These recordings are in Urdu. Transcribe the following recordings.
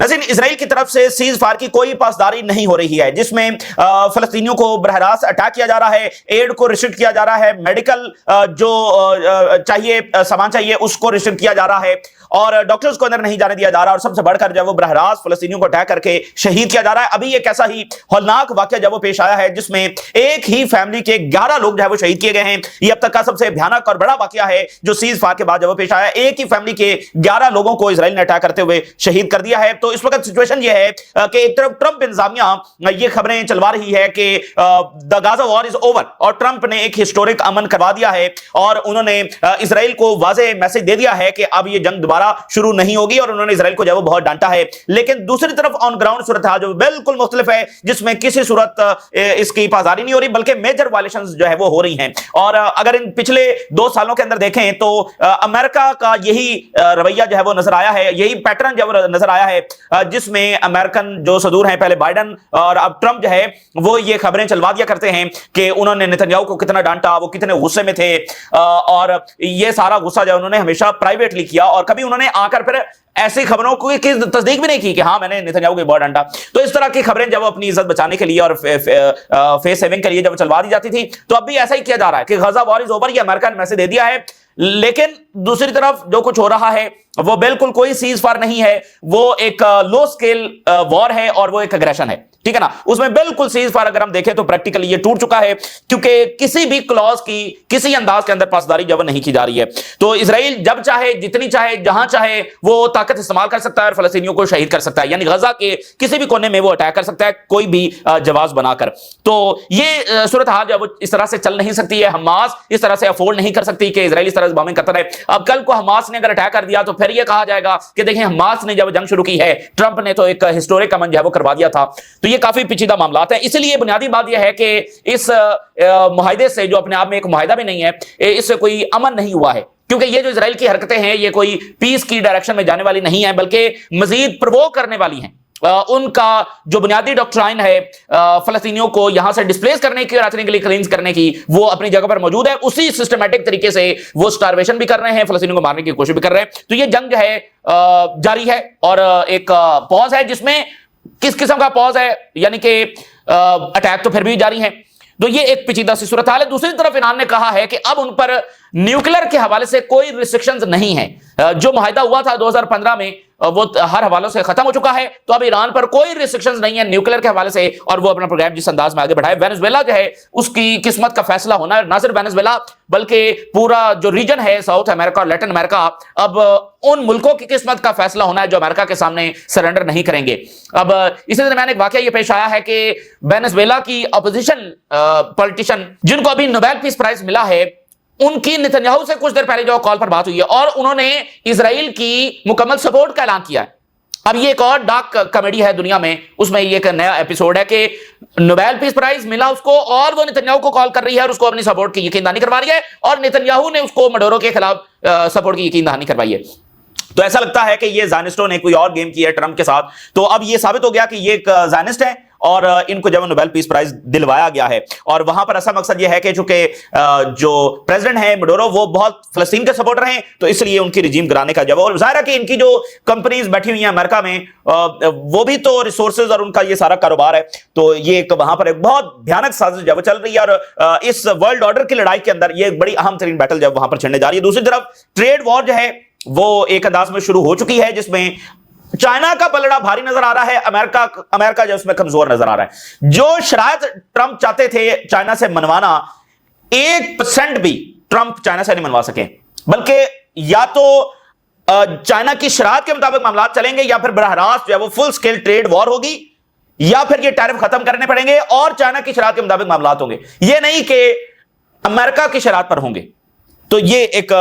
ناظرین، اسرائیل کی طرف سے سیز فائر کی کوئی پاسداری نہیں ہو رہی ہے، جس میں فلسطینیوں کو براہ راست اٹیک کیا جا رہا ہے، ایڈ کو ریسٹرکٹ کیا جا رہا ہے، میڈیکل جو چاہیے سامان چاہیے اس کو ریسٹرکٹ کیا جا رہا ہے، اور ڈاکٹرز کو اندر نہیں جانے دیا جا رہا، اور سب سے بڑھ کر جب وہ براہ راست فلسطینیوں کو اٹیک کر کے شہید کیا جا رہا ہے۔ ابھی ایک ایسا ہی ہولناک واقعہ جب وہ پیش آیا ہے جس میں ایک ہی فیملی کے 11 لوگ جو ہے وہ شہید کیے گئے ہیں۔ یہ اب تک کا سب سے بھیانک اور بڑا واقعہ ہے جو سیز فائر کے بعد جب وہ پیش آیا ہے، ایک ہی فیملی کے 11 لوگوں کو اسرائیل نے اٹیک کرتے ہوئے شہید کر دیا ہے۔ تو اس وقت سچویشن یہ ہے کہ ایک طرف ٹرمپ انتظامیہ یہ خبریں چلوا رہی ہے کہ دا غازہ وار از اوور، اور ٹرمپ نے ایک ہسٹورک امن کروا دیا ہے، اور انہوں نے اسرائیل کو واضح میسج دے دیا ہے کہ اب یہ جنگ دوبارہ شروع نہیں ہوگی، اور انہوں نے اسرائیل کو جو ہے بہت ڈانٹا ہے۔ لیکن دوسری طرف آن گراؤنڈ صورتحال جو بالکل مختلف ہے، جس میں کسی صورت اس کی پاسداری نہیں ہو رہی بلکہ میجر وائلیشنز جو ہے وہ ہو رہی ہیں۔ اور اگر ان پچھلے 2 سالوں کے اندر دیکھیں تو امریکہ کا یہی رویہ جو ہے وہ نظر آیا ہے، یہی پیٹرن جو ہے نظر آیا ہے، جس میں امریکن جو صدور ہیں، پہلے بائیڈن اور اب ٹرمپ جو ہے وہ یہ خبریں چلوا دیا کرتے ہیں کہ انہوں نے نتنیاہو کو کتنا ڈانٹا، وہ کتنے غصے میں تھے، اور یہ سارا غصہ جو انہوں نے ہمیشہ پرائیویٹلی کیا، اور کبھی انہوں نے آ کر پھر ایسی خبروں کو تصدیق بھی نہیں کی کہ ہاں میں نے نتنیاہو کو بہت ڈانٹا۔ تو اس طرح کی خبریں جب اپنی عزت بچانے کے لیے اور فیس سیونگ کے لیے جب چلوا دی جاتی تھی، تو اب بھی ایسا ہی کیا جا رہا ہے کہ غزہ وار از اوور، یہ امریکہ نے میسج دے دیا ہے، لیکن دوسری طرف جو کچھ ہو رہا ہے وہ بالکل کوئی سیز فائر نہیں ہے، وہ ایک لو سکیل وار ہے، اور وہ ایک اگریشن ہے، ٹھیک ہے نا۔ اس میں بالکل سیز فائر اگر ہم دیکھیں تو پریکٹیکلی یہ ٹوٹ چکا ہے، کیونکہ کسی بھی کلوز کی کسی انداز کے اندر پاسداری جب نہیں کی جا رہی ہے۔ تو اسرائیل جب چاہے، جتنی چاہے، جہاں چاہے وہ طاقت استعمال کر سکتا ہے اور فلسطینیوں کو شہید کر سکتا ہے، یعنی غزہ کے کسی بھی کونے میں وہ اٹیک کر سکتا ہے کوئی بھی جواز بنا کر۔ تو یہ صورتحال جب اس طرح سے چل نہیں سکتی ہے، حماس اس طرح سے افورڈ نہیں کر سکتی کہ اسرائیل اس طرح سے بامبنگ کرتا رہے۔ اب کل کو حماس نے اگر اٹیک کر دیا تو پھر یہ کہا جائے گا کہ دیکھیں حماس نے جب جنگ شروع کی ہے، ٹرمپ نے تو ایک ہسٹورک امن جو ہے وہ کروا دیا تھا۔ تو یہ کافی پیچیدہ معاملات ہیں، اس لیے بنیادی بات یہ ہے کہ اس معاہدے سے، جو اپنے آپ میں ایک معاہدہ بھی نہیں ہے، اس سے کوئی امن نہیں ہوا ہے، کیونکہ یہ جو اسرائیل کی حرکتیں ہیں یہ کوئی پیس کی ڈائریکشن میں جانے والی نہیں ہیں، بلکہ مزید پرووک کرنے والی ہیں۔ ان کا جو بنیادی ڈاکٹرائن ہے فلسطینیوں کو یہاں سے ڈسپلیس کرنے کی اور ایتھنیکلی کلینز کرنے کی، وہ اپنی جگہ پر موجود ہے، اسی سسٹمیٹک طریقے سے وہ سٹارویشن بھی کر رہے ہیں، فلسطینیوں کو مارنے کی کوشش بھی کر رہے ہیں۔ تو یہ جنگ جو ہے جاری ہے، اور ایک پاز ہے، جس میں کس قسم کا پاز ہے، یعنی کہ اٹیک تو پھر بھی جاری ہیں۔ تو یہ ایک پیچیدہ سی صورتحال ہے۔ دوسری طرف ایران نے کہا ہے کہ اب ان پر نیوکلیر کے حوالے سے کوئی ریسٹرکشنز نہیں ہیں، جو معاہدہ ہوا تھا 2015 میں وہ ہر حوالوں سے ختم ہو چکا ہے، تو اب ایران پر کوئی ریسٹرکشنز نہیں ہے نیوکلیر کے حوالے سے، اور وہ اپنا پروگرام جس انداز میں آگے بڑھائے۔ وینزویلا جو ہے اس کی قسمت کا فیصلہ ہونا ہے، نہ صرف وینزویلا بلکہ پورا جو ریجن ہے ساؤتھ امریکہ اور لیٹن امریکہ، اب ان ملکوں کی قسمت کا فیصلہ ہونا ہے جو امریکہ کے سامنے سرنڈر نہیں کریں گے۔ اب اسی درمیان ایک واقعہ یہ پیش آیا ہے کہ وینزویلا کی اپوزیشن پولیٹیشین جن کو ابھی نوبیل پیس پرائز ملا ہے، ان کی نتنیاہو سے کچھ دیر پہلے جو کال پر بات ہوئی ہے، اور انہوں نے اسرائیل کی مکمل سپورٹ کا اعلان کیا ہے۔ اب یہ ایک اور ڈارک کامیڈی ہے دنیا میں، اس میں یہ ایک نیا ایپیسوڈ ہے کہ نوبیل پیس پرائز ملا اس کو، اور وہ نتنیاہو کو کال کر رہی ہے اور اس کو اپنی سپورٹ کی یقین دہانی کروا رہی ہے، اور نتنیاہو نے اس کو مڈورو کے خلاف سپورٹ کی یقین دہانی کروائی ہے۔ تو ایسا لگتا ہے کہ یہ زائنسٹوں نے کوئی اور گیم کی ہے ٹرمپ کے ساتھ۔ تو اب یہ ثابت ہو گیا کہ یہ ایک زائنسٹ ہے، اور ان کو جب نوبیل پیس پرائز دلوایا گیا ہے، اور وہاں پر ایسا مقصد یہ ہے کہ چونکہ جو پریزیڈنٹ ہیں مڈورو وہ بہت فلسطین کے سپورٹر ہیں، تو اس لیے ان کی رجیم گرانے کا جواب، اور ظاہر ہے کہ ان کی جو کمپنیز بیٹھی ہوئی ہیں امریکہ میں وہ بھی تو ریسورسز اور ان کا یہ سارا کاروبار ہے، تو یہ ایک وہاں پر ایک بہت بھیانک سازش جب چل رہی ہے، اور اس ورلڈ آرڈر کی لڑائی کے اندر یہ ایک بڑی اہم ترین بیٹل جب وہاں پر چھڑنے جا رہی ہے۔ دوسری طرف ٹریڈ وار جو ہے وہ ایک انداز میں شروع ہو چکی ہے، جس میں چائنا کا پلڑا بھاری نظر آ رہا ہے، امریکہ جو اس میں کمزور نظر آ رہا ہے۔ جو شرائط ٹرمپ چاہتے تھے چائنا سے منوانا، 1% بھی ٹرمپ چائنا سے نہیں منوا سکے، بلکہ یا تو چائنا کی شرائط کے مطابق معاملات چلیں گے، یا پھر براہ راست جو ہے وہ فل سکیل ٹریڈ وار ہوگی، یا پھر یہ ٹیرف ختم کرنے پڑیں گے اور چائنا کی شرائط کے مطابق معاملات ہوں گے، یہ نہیں کہ امریکہ کی شرائط پر ہوں گے۔ تو یہ ایک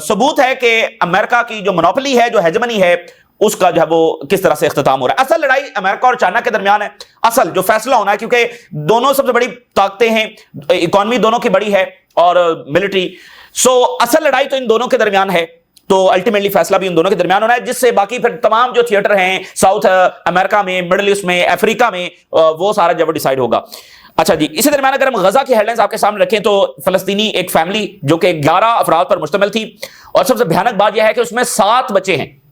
ثبوت ہے کہ امریکہ کی جو منوپلی ہے، جو ہیجمنی ہے، اس کا جو ہے وہ کس طرح سے اختتام ہو رہا ہے۔ اصل لڑائی امریکہ اور چائنا کے درمیان ہے، اصل جو فیصلہ ہونا ہے، کیونکہ دونوں سب سے بڑی طاقتیں ہیں، اکانومی دونوں کی بڑی ہے اور ملٹری، سو اصل لڑائی تو ان دونوں کے درمیان ہے، تو الٹیمیٹلی فیصلہ بھی ان دونوں کے درمیان ہونا ہے، جس سے باقی پھر تمام جو تھیٹر ہیں ساؤتھ امریکہ میں، مڈل ایسٹ میں، افریقہ میں، وہ سارا جب ڈیسائیڈ ہوگا۔ اچھا جی، اسی درمیان اگر ہم غزہ کی ہیڈ لائنز آپ کے سامنے رکھیں تو فلسطینی ایک فیملی جو کہ 11 افراد پر مشتمل تھی، اور سب سے بھیانک بات یہ ہے کہ اس میں 7 بچے ہیں،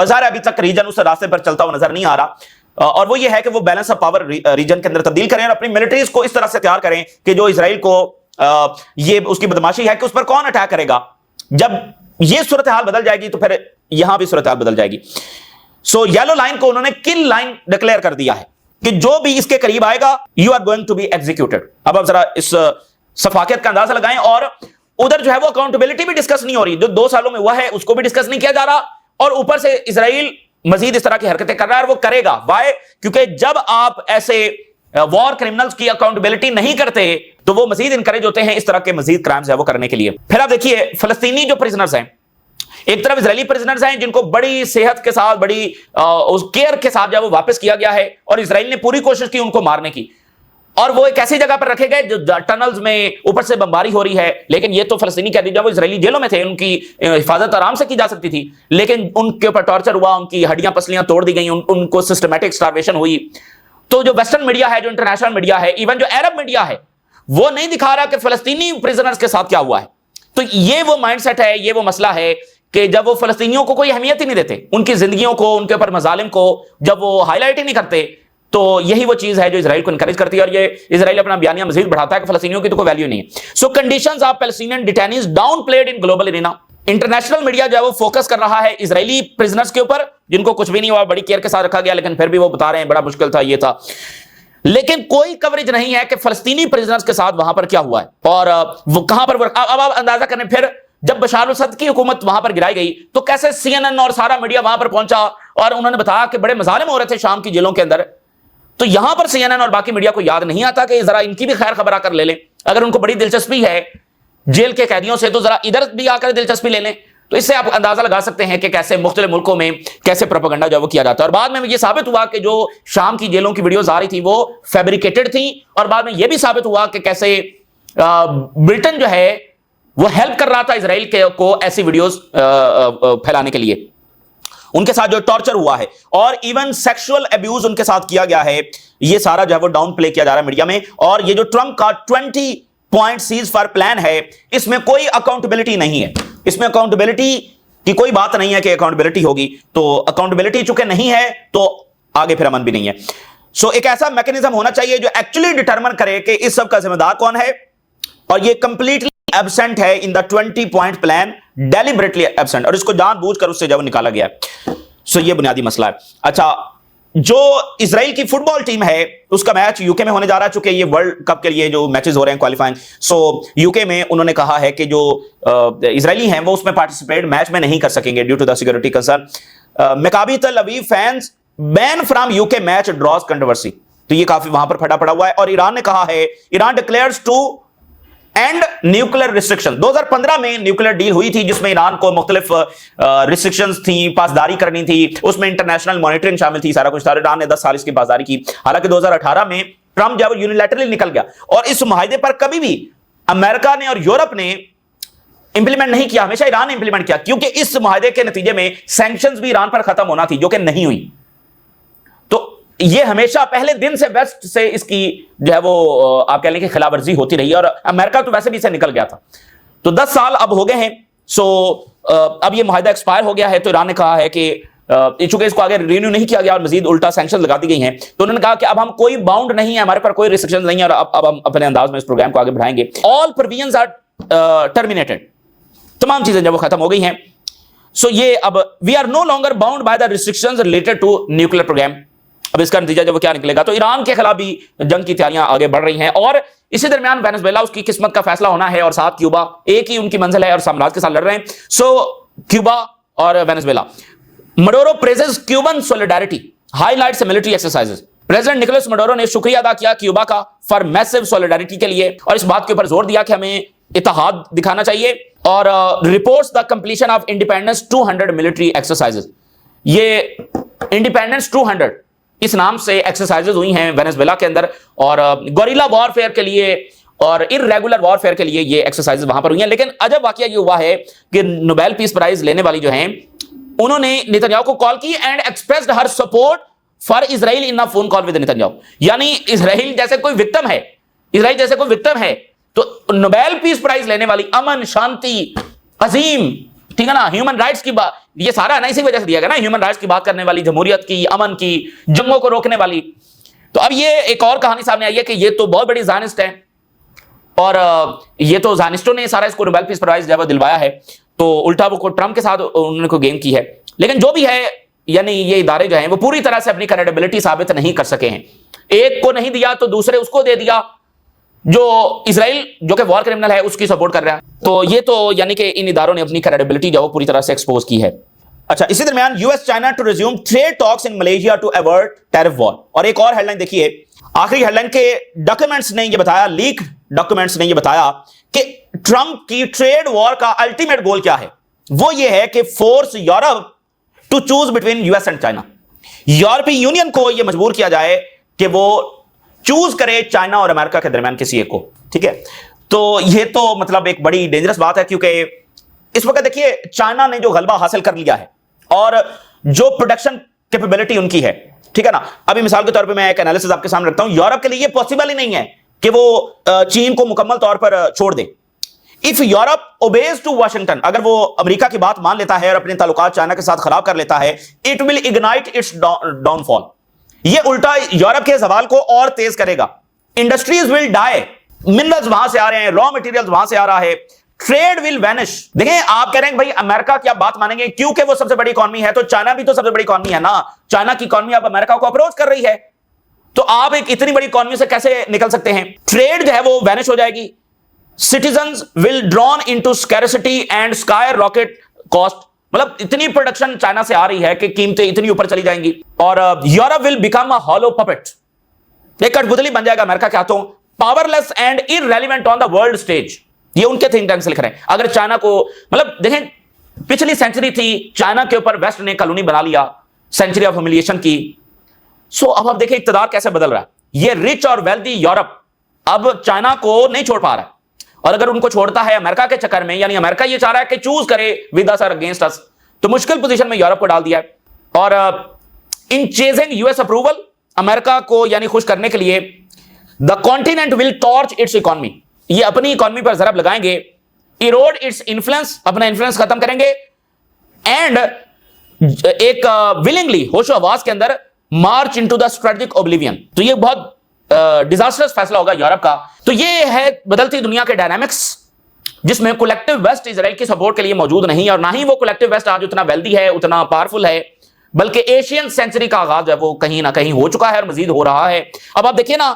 اور ظاہر ابھی تک ریجن اس راستے پر چلتا ہوا نظر نہیں آ رہا، اور وہ یہ ہے کہ وہ بیلنس آف پاور ریجن کے اندر تبدیل کریں اور اپنی ملٹریز کو اس طرح سے تیار کریں کہ جو اسرائیل کو یہ اس کی بدماشی ہے کہ اس پر کون اٹیک کرے گا، جب یہ صورتحال بدل جائے گی تو پھر یہاں بھی صورتحال بدل جائے گی۔ سو یلو لائن کو انہوں نے کل لائن ڈکلیئر کر دیا ہے کہ جو بھی اس کے قریب آئے گا you are going to be executed. اب آپ ذرا اس شفافیت کا اندازہ لگائیں، اور ادھر جو ہے وہ اکاؤنٹیبلٹی بھی ڈسکس نہیں ہو رہی، جو 2 سالوں میں ہوا ہے اس کو بھی ڈسکس نہیں کیا جا رہا، اور اوپر سے اسرائیل مزید اس طرح کی حرکتیں کر رہا ہے، اور وہ کرے گا۔ وائی؟ کیونکہ جب آپ ایسے وار کرمنلز کی اکاؤنٹیبلٹی نہیں کرتے تو وہ مزید انکریج ہوتے ہیں اس طرح کے مزید کرائمز ہے وہ کرنے کے لیے۔ پھر آپ دیکھیے فلسطینی جو پرزنرز ہیں، ایک طرف اسرائیلی پرزنرز ہیں جن کو بڑی صحت کے ساتھ، بڑی کیئر کے ساتھ جب وہ واپس کیا گیا ہے، اور اسرائیل نے پوری کوشش کی ان کو مارنے کی، اور وہ ایک ایسی جگہ پر رکھے گئے جو ٹنلز میں اوپر سے بمباری ہو رہی ہے، لیکن یہ تو فلسطینی قیدی جب وہ اسرائیلی جیلوں میں تھے ان کی حفاظت آرام سے کی جا سکتی تھی، لیکن ان کے اوپر ٹارچر ہوا، ان کی ہڈیاں پسلیاں توڑ دی گئیں، ان کو سسٹمیٹک سٹارویشن ہوئی۔ تو جو ویسٹرن میڈیا ہے، جو انٹرنیشنل میڈیا ہے، ایون جو عرب میڈیا ہے، وہ نہیں دکھا رہا کہ فلسطینی پرزنرز کے ساتھ کیا ہوا ہے۔ تو یہ وہ مائنڈ سیٹ ہے، یہ وہ مسئلہ ہے کہ جب وہ فلسطینیوں کو کوئی اہمیت ہی نہیں دیتے، ان کی زندگیوں کو، ان کے اوپر مظالم کو جب وہ ہائی لائٹ ہی نہیں کرتے، تو یہی وہ چیز ہے جو اسرائیل کو انکریج کرتی ہے، اور یہ اسرائیل اپنا بیانیہ مزید بڑھاتا ہے کہ فلسطینیوں کی تو کوئی ویلیو نہیں ہے۔ So conditions of Palestinian detainees downplayed in global arena. International media جو ہے وہ فوکس کر رہا ہے اسرائیلی پرزنرز کے اوپر جن کو کچھ بھی نہیں ہوا، بڑی کیئر کے ساتھ رکھا گیا، لیکن پھر بھی وہ بتا رہے ہیں بڑا مشکل تھا، یہ تھا، لیکن کوئی کوریج نہیں ہے کہ فلسطینی پرزنرز کے ساتھ وہاں پر کیا ہوا ہے اور وہ کہاں پر۔ اب آپ اندازہ کریں، پھر جب بشار الاسد کی حکومت وہاں پر گرائی گئی تو کیسے سی این این اور سارا میڈیا وہاں پر پہنچا، اور انہوں نے بتایا کہ بڑے مظالم ہو رہے تھے شام کی جیلوں کے اندر۔ تو یہاں پر سی این این اور باقی میڈیا کو یاد نہیں آتا کہ ذرا ان کی بھی خیر خبر آ کر لے لیں، اگر ان کو بڑی دلچسپی ہے جیل کے قیدیوں سے تو ذرا ادھر بھی آ کر دلچسپی لے لیں۔ تو اس سے آپ اندازہ لگا سکتے ہیں کہ کیسے مختلف ملکوں میں کیسے پروپیگنڈا جو وہ کیا جاتا ہے، اور بعد میں یہ ثابت ہوا کہ جو شام کی جیلوں کی ویڈیوز آ رہی تھی وہ فیبریکیٹڈ تھیں، اور بعد میں یہ بھی ثابت ہوا کہ کیسے برٹن جو ہے وہ ہیلپ کر رہا تھا اسرائیل کو ایسی ویڈیوز پھیلانے کے لیے۔ ان کے ساتھ جو ٹارچر ہوا ہے اور ایون سیکشول ابیوز ان کے ساتھ کیا گیا ہے، یہ سارا جو ہے وہ ڈاؤن پلے کیا جا رہا ہے میڈیا میں۔ اور یہ جو ٹرمپ کا 20 پوائنٹ سیز فائر پلان ہے، اس میں کوئی اکاؤنٹیبلٹی نہیں ہے، اس میں اکاؤنٹیبلٹی کی کوئی بات نہیں ہے کہ اکاؤنٹیبلٹی ہوگی، تو اکاؤنٹیبلٹی چونکہ نہیں ہے تو آگے پھر امن بھی نہیں ہے۔ سو ایک ایسا میکنزم ہونا چاہیے جو ایکچولی ڈٹرمن کرے کہ اس سب کا ذمہ دار کون ہے، اور یہ کمپلیٹلی ایبسنٹ ہے ان دا 20 پوائنٹ پلان، ڈیلیبریٹلی ایبسنٹ، اور اس کو جان بوجھ کر اس سے جب نکالا گیا ہے۔ سو یہ بنیادی مسئلہ ہے۔ اچھا، جو اسرائیل کی فٹ بال ٹیم ہے اس کا میچ یو کے میں ہونے جا رہا ہے، چونکہ یہ ورلڈ کپ کے لیے جو میچز ہو رہے ہیں کوالیفائنگ، سو یو کے میں انہوں نے کہا ہے کہ جو اسرائیلی ہیں وہ اس میں پارٹیسپیٹ میچ میں نہیں کر سکیں گے due to the security concern. Maccabi Tel Aviv fans ban from U K match draws controversy, تو یہ کافی وہاں پر پھٹا پڑا ہوا ہے۔ اور ایران نے کہا ہے، Iran declares to end nuclear restriction. 2015 میں نیوکلیر ڈیل ہوئی تھی جس میں ایران کو مختلف ریسٹرکشنز تھیں، پاسداری کرنی تھی، اس میں انٹرنیشنل مانیٹرنگ شامل تھی، سارا کچھ تھا۔ ایران نے 10 سال اس کی پاسداری کی، حالانکہ 2018 میں ٹرمپ جب یونیلیٹرلی نکل گیا، اور اس معاہدے پر کبھی بھی امریکہ نے اور یورپ نے امپلیمنٹ نہیں کیا، ہمیشہ ایران نے امپلیمنٹ کیا، کیونکہ اس معاہدے کے نتیجے میں سینکشنز بھی ایران پر ختم ہونا تھی جو کہ نہیں ہوئی۔ تو یہ ہمیشہ پہلے دن سے ویسٹ سے اس کی جو ہے وہ آپ کہہ لیں کہ خلاف ورزی ہوتی رہی، اور امریکہ تو ویسے بھی اسے نکل گیا تھا۔ تو 10 سال اب ہو گئے ہیں، سو اب یہ معاہدہ ایکسپائر ہو گیا ہے، تو ایران نے کہا ہے کہ چونکہ اس کو آگے رینیو نہیں کیا گیا اور مزید الٹا سینکشن لگا دی گئی ہیں، تو انہوں نے کہا کہ اب ہم کوئی باؤنڈ نہیں ہے، ہمارے پر کوئی ریسٹرکشن نہیں ہے، اور اب ہم اپنے انداز میں اس پروگرام کو آگے بڑھائیں گے۔ آل پروویژنز آر ٹرمینیٹڈ، تمام چیزیں جب وہ ختم ہو گئی ہیں۔ سو یہ اب we are no longer bound by the restrictions related to nuclear programme. اب اس کا نتیجہ جب وہ کیا نکلے گا، تو ایران کے خلاف بھی جنگ کی تیاریاں آگے بڑھ رہی ہیں، اور اسی درمیان وینزویلا اس کی قسمت کا فیصلہ ہونا ہے، اور ساتھ کیوبا، ایک ہی ان کی منزل ہے اور سامراج کے ساتھ لڑ رہے ہیں۔ سو کیوبا اور Venezuela. Maduro praises Cuban solidarity, highlights military exercises. President Nicolas Maduro نے شکریہ ادا کیا کیوبا کا فار میسو سولیڈیرٹی کے لیے، اور اس بات کے اوپر زور دیا کہ ہمیں اتحاد دکھانا چاہیے، اور reports the completion of independence 200 military exercises. یہ انڈیپینڈنس 200 اس نام سے ایکسرسائزز ہوئی ہیں وینزویلا کے اندر، اور گوریلا وار فیئر کے لیے اور ارریگولر وار فیئر کے لیے یہ ایکسرسائزز وہاں پر ہوئی ہیں۔ لیکن عجب واقعہ یہ ہوا ہے کہ نوبیل پیس پرائز لینے والی جو ہیں انہوں نے نتنیاہو کو کال کی and expressed her support for Israel in phone call with Netanyahu, یعنی اسرائیل جیسے کوئی وکٹم ہے، اسرائیل جیسے کوئی وکٹم ہے، تو نوبیل پیس پرائز لینے والی امن، شانتی، عظیم ٹھیک ہے نا, ہیومن رائٹس کی بات, یہ سارا ہے نا اسی وجہ سے دیا گیا نا, ہیومن رائٹس کی بات کرنے والی, جمہوریت کی, امن کی, جنگوں کو روکنے والی. تو اب یہ ایک اور کہانی سامنے آئی ہے کہ یہ تو بہت بڑی زائنسٹ ہے, اور یہ تو زائنسٹوں نے سارا اس کو نوبل پیس پرائز جو ہے وہ دلوایا ہے, تو الٹا وہ ٹرمپ کے ساتھ انہوں نے کو گیم کی ہے. لیکن جو بھی ہے, یعنی یہ ادارے جو ہیں وہ پوری طرح سے اپنی کریڈیبلٹی ثابت نہیں کر سکے ہیں. ایک کو نہیں دیا تو دوسرے اس کو دے دیا, جو اسرائیل جو کہ وار کرمنل ہے اس کی سپورٹ کر رہا ہے. تو یہ تو یعنی کہ ان اداروں نے اپنی کریڈیبلٹی جو وہ پوری طرح سے ایکسپوز کی ہے. اچھا, اسی درمیان US China to resume trade talks in Malaysia to avert tariff war. اور ایک اور ہیڈ لائن دیکھیے, آخری ہیڈ لائن کے ڈاکیومنٹس نے یہ بتایا, لیک ڈاکیومنٹس نے یہ بتایا کہ ٹرمپ کی ٹریڈ وار کا الٹیمیٹ گول کیا ہے. وہ یہ ہے کہ force Europe to choose between U S and China. یورپی یونین کو یہ مجبور کیا جائے کہ وہ چوز کرے چائنا اور امریکہ کے درمیان کسی ایک کو. ٹھیک ہے, تو یہ تو مطلب ایک بڑی ڈینجرس بات ہے, کیونکہ اس وقت دیکھیے چائنا نے جو غلبہ حاصل کر لیا ہے اور جو پروڈکشن کیپیبلٹی ان کی ہے, ٹھیک ہے نا. ابھی مثال کے طور پہ میں ایک انالیسس آپ کے سامنے رکھتا ہوں, یورپ کے لیے یہ پاسبل ہی نہیں ہے کہ وہ چین کو مکمل طور پر چھوڑ دے. If Europe obeys to Washington, اگر وہ امریکہ کی بات مان لیتا ہے اور اپنے تعلقات چائنا کے ساتھ خراب کر لیتا ہے, it will ignite its downfall. یہ الٹا یورپ کے زوال کو اور تیز کرے گا. انڈسٹریز ول ڈائی, منرلز وہاں سے آ رہے ہیں, را مٹیریل وہاں سے آ رہا ہے, ٹریڈ ول وینش. دیکھیں آپ کہہ رہے ہیں بھائی امریکہ کی آپ بات مانیں گے کیونکہ وہ سب سے بڑی اکانومی ہے, تو چائنا بھی تو سب سے بڑی اکانومی ہے نا. چائنا کی اکانومی اب امریکہ کو اپروچ کر رہی ہے, تو آپ ایک اتنی بڑی اکانومی سے کیسے نکل سکتے ہیں. ٹریڈ جو ہے وہ وینش ہو جائے گی. Citizens will drown into scarcity and skyrocket cost, مطلب اتنی پروڈکشن چائنا سے آ رہی ہے کہ قیمتیں اتنی اوپر چلی جائیں گی. اور Europe will become a hollow puppet, ایک کٹپتلی بن جائے گا امریکہ کے ہاتھوں. Powerless and irrelevant on the world stage, یہ ان کے تھنک ٹینک سے لکھ رہے ہیں. اگر چائنا کو, مطلب دیکھیں پچھلی سینچری تھی, چائنا کے اوپر ویسٹ نے کالونی بنا لیا, سینچری آف ہیوملیشن کی. سو اب آپ دیکھیں اقتدار کیسے بدل رہا ہے. یہ رچ اور ویلدی یورپ اب چائنا کو نہیں چھوڑ پا رہا ہے, اور اگر ان کو چھوڑتا ہے امریکہ کے چکر میں, یعنی امریکہ یہ چاہ رہا ہے کہ چوز کرے ود اس اور اگینسٹ اس, تو مشکل پوزیشن میں یورپ کو ڈال دیا ہے. اور in chasing U S approval, امریکہ کو یعنی خوش کرنے کے لیے, the continent will torch its economy, یہ اپنی اکانومی پر ضرب لگائیں گے, ایروڈ اٹس انفلوئنس, اپنا انفلوئنس ختم کریں گے, اینڈ ایک ولنگلی ہوش و حواس کے اندر march into the strategic oblivion. تو یہ بہت ڈیزاسٹرس فیصلہ ہوگا یورپ کا. تو یہ ہے بدلتی دنیا کے ڈائنامکس, جس میں کولیکٹیو ویسٹ اسرائیل کی سپورٹ کے لیے موجود نہیں, اور نہ ہی وہ کولیکٹیو ویسٹ آج اتنا ویلدی ہے, اتنا پاورفل ہے, بلکہ ایشین سینچری کا آغاز ہے وہ کہیں نہ کہیں ہو چکا ہے اور مزید ہو رہا ہے. اب آپ دیکھیے نا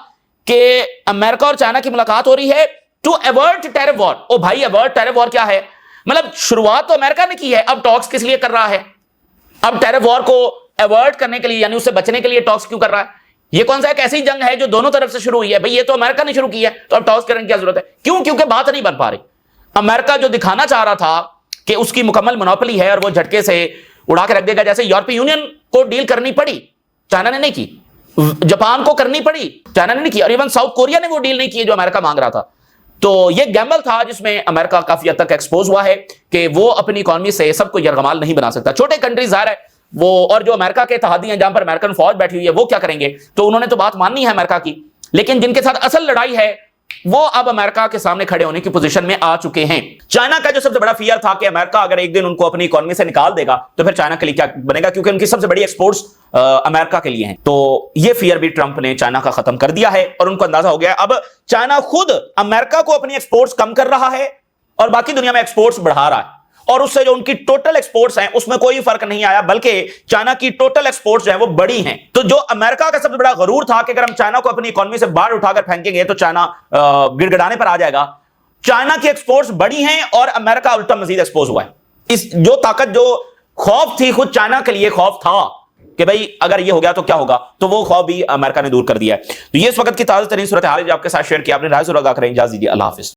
کہ امریکہ اور چائنا کی ملاقات ہو رہی ہے ٹو ایورٹ ٹیرف وار. او بھائی ایورٹ ٹیرف وار کیا ہے, مطلب شروعات تو امریکہ نے کی ہے, اب ٹاکس کس لیے کر رہا ہے؟ اب ٹیرف وار کو ایورٹ کرنے کے لیے, یعنی اس سے بچنے کے لیے ٹاکس کیوں کر رہا ہے؟ یہ کون سا ایک ایسی جنگ ہے جو دونوں طرف سے شروع ہوئی ہے؟ بھئی یہ تو امریکہ نے شروع کی ہے, تو اب ٹاکس کرنے کی کیا ضرورت ہے؟ کیوں؟ کیونکہ بات نہیں بن پا رہی. امریکہ جو دکھانا چاہ رہا تھا کہ اس کی مکمل مونوپولی ہے اور وہ جھٹکے سے اڑا کے رکھ دے گا, جیسے یورپی یونین کو ڈیل کرنی پڑی, چائنا نے نہیں کی, جاپان کو کرنی پڑی, چائنا نے نہیں کی, اور ایون ساؤتھ کوریا نے وہ ڈیل نہیں کی جو امریکہ مانگ رہا تھا. تو یہ گیمبل تھا جس میں امریکہ کافی حد تک ایکسپوز ہوا ہے کہ وہ اپنی اکانومی سے سب کو یرغمال نہیں بنا سکتا. چھوٹے کنٹریز ظاہر ہے وہ, اور جو امریکہ کے اتحادی ہیں جہاں پر امریکن فوج بیٹھی ہوئی ہے, وہ کیا کریں گے؟ تو انہوں نے تو بات ماننی ہے امریکہ کی, لیکن جن کے ساتھ اصل لڑائی ہے وہ اب امریکہ کے سامنے کھڑے ہونے کی پوزیشن میں آ چکے ہیں. چائنا کا جو سب سے بڑا فیئر تھا کہ امریکہ اگر ایک دن ان کو اپنی اکانومی سے نکال دے گا تو پھر چائنا کے لیے کیا بنے گا, کیونکہ ان کی سب سے بڑی ایکسپورٹس امریکہ کے لیے ہیں. تو یہ فیئر بھی ٹرمپ نے چائنا کا ختم کر دیا ہے, اور ان کو اندازہ ہو گیا اب چائنا خود امریکہ کو اپنی ایکسپورٹس کم کر رہا ہے اور باقی دنیا میں ایکسپورٹس بڑھا رہا ہے, اور اس سے جو ان کی ٹوٹل ایکسپورٹس ہیں اس میں کوئی فرق نہیں آیا, بلکہ چائنا کی ٹوٹل ایکسپورٹس جو ہیں وہ بڑی ہیں. تو جو امریکہ کا سب سے بڑا غرور تھا کہ اگر ہم چائنا کو اپنی اکانومی سے باہر اٹھا کر پھینکیں گے تو چائنا گڑ گڑانے پر آ جائے گا, چائنا کی ایکسپورٹس بڑی ہیں اور امریکہ الٹا مزید ایکسپوز ہوا ہے. اس جو طاقت, جو خوف تھی خود چائنا کے لیے خوف تھا کہ بھئی اگر یہ ہو گیا تو کیا ہوگا, تو وہ خوف بھی امریکہ نے دور کر دیا ہے. تو یہ اس وقت کی تازہ ترین صورتحال ہے جو آپ کے ساتھ شیئر کیا. آپ نے رائے ضرور آگاہ کریں. اجازت دیجیے, اللہ حافظ.